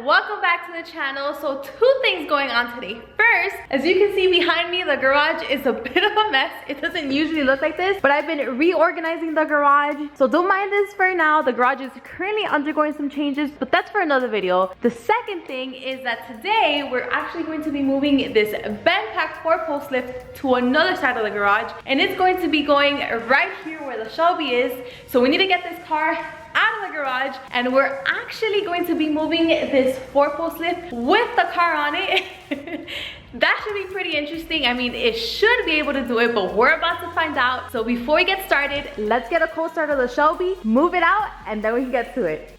welcome back to the channel. So two things going on today. First, as you can see behind me, the garage is a bit of a mess. It doesn't usually look like this, but I've been reorganizing the garage, so don't mind this for now. The garage is currently undergoing some changes, but that's for another video. The second thing is that today we're actually going to be moving this BendPak 4-post lift to another side of the garage, and it's going to be going right here where the Shelby is. So we need to get this car out of the garage, and we're actually going to be moving this 4-post lift with the car on it. That should be pretty interesting. I mean, it should be able to do it, but we're about to find out. So before we get started, let's get a cold start of the Shelby, move it out, and then we can get to it.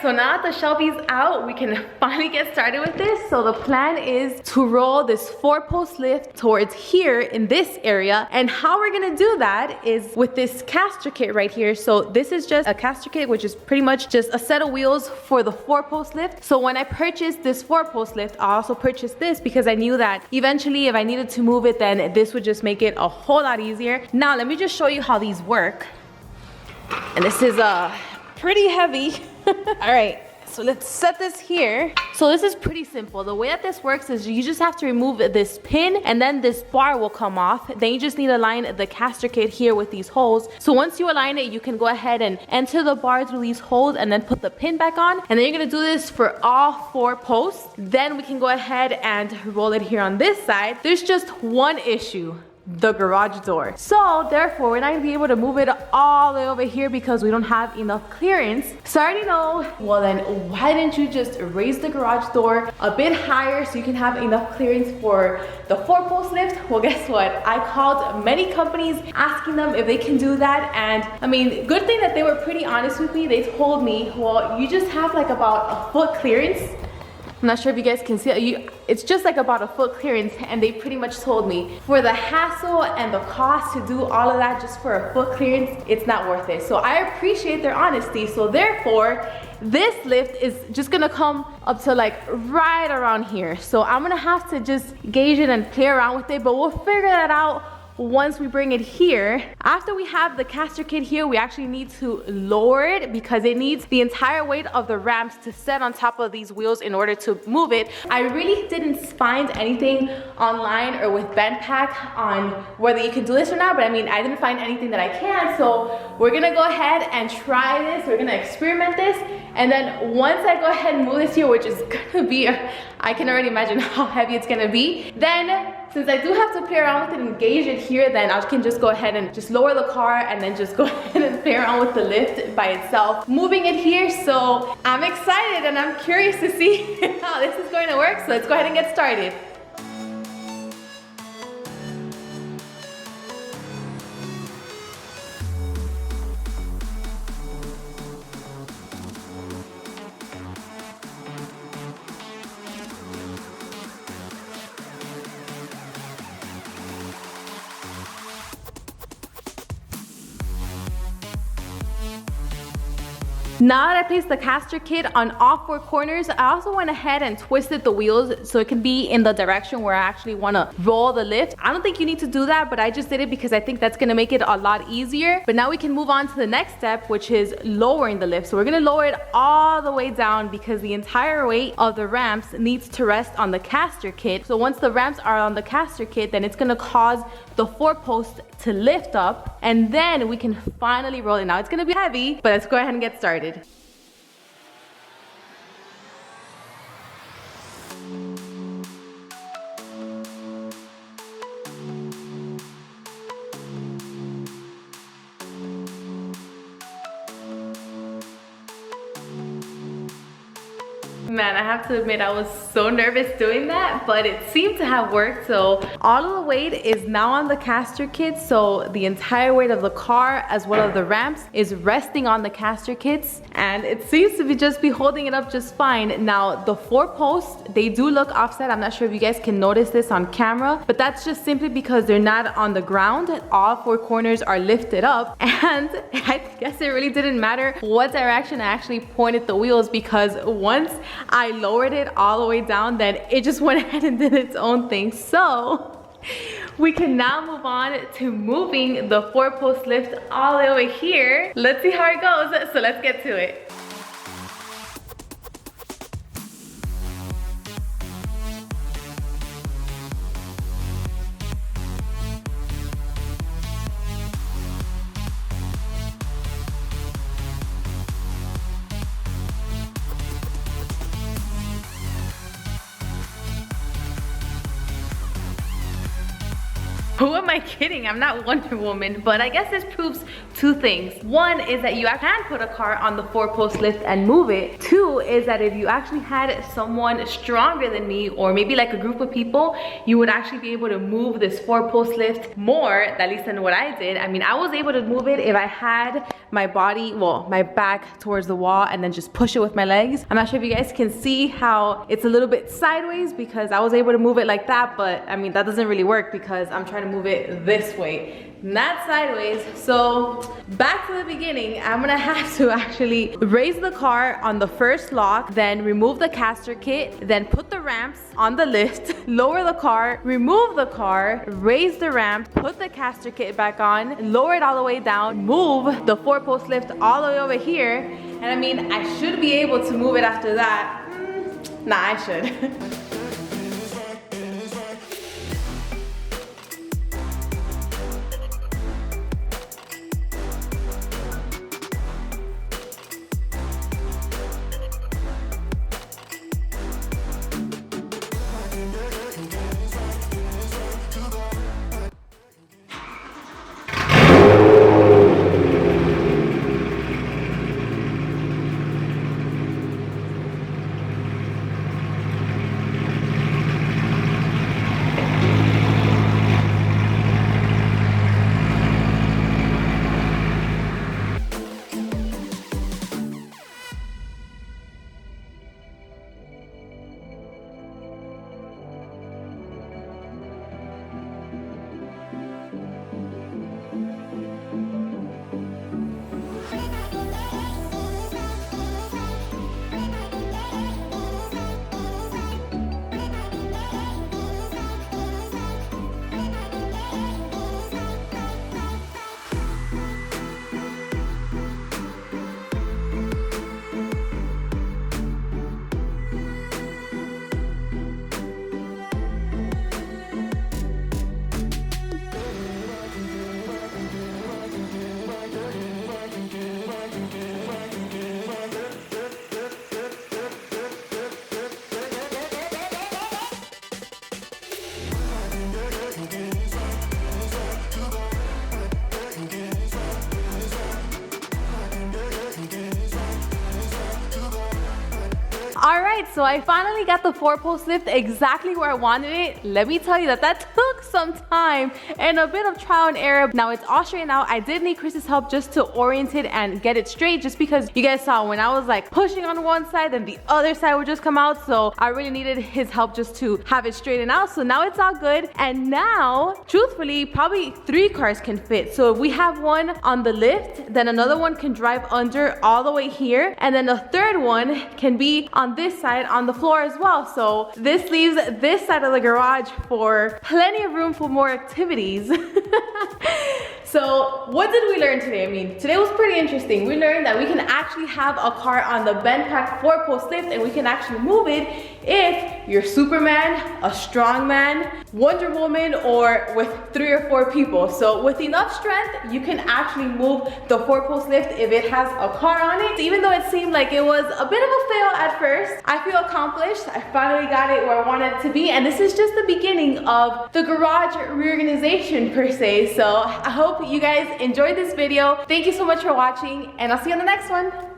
So now that the Shelby's out, we can finally get started with this. So the plan is to roll this 4-post lift towards here in this area. And how we're gonna do that is with this caster kit right here. So this is just a caster kit, which is pretty much just a set of wheels for the 4-post lift. So when I purchased this 4-post lift, I also purchased this because I knew that eventually if I needed to move it, then this would just make it a whole lot easier. Now let me just show you how these work. And this is pretty heavy. All right, so let's set this here. So this is pretty simple. The way that this works is you just have to remove this pin, and then this bar will come off. Then you just need to align the caster kit here with these holes. So once you align it, you can go ahead and enter the bar through these holes and then put the pin back on. And then you're gonna do this for all 4 posts. Then we can go ahead and roll it here on this side. There's just one issue: the garage door. So therefore we're not gonna be able to move it all the way over here because we don't have enough clearance. So I already know, well then why didn't you just raise the garage door a bit higher so you can have enough clearance for the 4-post lift? Well, guess what? I called many companies asking them if they can do that, and I mean, good thing that they were pretty honest with me. They told me, well, you just have like about a foot clearance. I'm not sure if you guys can see it. It's just like about a foot clearance, and they pretty much told me for the hassle and the cost to do all of that just for a foot clearance, it's not worth it. So I appreciate their honesty. So therefore, this lift is just gonna come up to like right around here. So I'm gonna have to just gauge it and play around with it, but we'll figure that out once we bring it here. After we have the caster kit here, we actually need to lower it because it needs the entire weight of the ramps to set on top of these wheels in order to move it. I really didn't find anything online or with BendPak on whether you can do this or not, but I mean, I didn't find anything that I can, so we're gonna go ahead and try this. We're gonna experiment this, and then once I go ahead and move this here, which is gonna be, I can already imagine how heavy it's gonna be, then since I do have to play around with it and gauge it here, then I can just go ahead and just lower the car and then just go ahead and play around with the lift by itself, moving it here. So I'm excited and I'm curious to see how this is going to work. So let's go ahead and get started. Now that I placed the caster kit on all 4 corners, I also went ahead and twisted the wheels so it can be in the direction where I actually want to roll the lift. I don't think you need to do that, but I just did it because I think that's going to make it a lot easier. But now we can move on to the next step, which is lowering the lift. So we're going to lower it all the way down because the entire weight of the ramps needs to rest on the caster kit. So once the ramps are on the caster kit, then it's going to cause the 4-post to lift up, and then we can finally roll it. Now it's gonna be heavy, but let's go ahead and get started. Man, I have to admit I was so nervous doing that, but it seemed to have worked. So all of the weight is now on the caster kits, so the entire weight of the car as well as the ramps is resting on the caster kits, and it seems to be holding it up just fine. Now the 4 posts, they do look offset. I'm not sure if you guys can notice this on camera, but that's just simply because they're not on the ground. All 4 corners are lifted up, and I guess it really didn't matter what direction I actually pointed the wheels, because once I lowered it all the way down, then it just went ahead and did its own thing. So we can now move on to moving the 4-post lift all the way over here. Let's see how it goes. So let's get to it. Who am I kidding? I'm not Wonder Woman, but I guess this proves 2 things. 1 is that you can put a car on the 4-post lift and move it. 2 is that if you actually had someone stronger than me, or maybe like a group of people, you would actually be able to move this 4-post lift more, at least than what I did. I mean, I was able to move it if I had my body, well, my back towards the wall, and then just push it with my legs. I'm not sure if you guys can see how it's a little bit sideways, because I was able to move it like that, but I mean, that doesn't really work because I'm trying to move it this way, not sideways. So back to the beginning, I'm gonna have to actually raise the car on the first lock, then remove the caster kit, then put the ramps on the lift, lower the car, remove the car, raise the ramp, put the caster kit back on, lower it all the way down, move the 4-post lift all the way over here. And I mean, I should be able to move it after that. Nah, I should. Alright, so I finally got the 4-post lift exactly where I wanted it. Let me tell you that took some time and a bit of trial and error. Now it's all straightened out. I did need Chris's help just to orient it and get it straight, just because you guys saw when I was like pushing on one side, then the other side would just come out. So I really needed his help just to have it straightened out. So now it's all good. And now, truthfully, probably 3 cars can fit. So if we have one on the lift, then another one can drive under all the way here. And then the third one can be on this side on the floor as well. So this leaves this side of the garage for plenty of room for more activities. So what did we learn today? I mean, today was pretty interesting. We learned that we can actually have a car on the BendPak 4-post lift, and we can actually move it if you're Superman, a strong man, Wonder Woman, or with 3 or 4 people. So with enough strength, you can actually move the 4-post lift if it has a car on it. Even though it seemed like it was a bit of a fail at first, I feel accomplished. I finally got it where I wanted it to be, and this is just the beginning of the garage reorganization per se. So I hope you guys enjoyed this video. Thank you so much for watching, and I'll see you on the next one.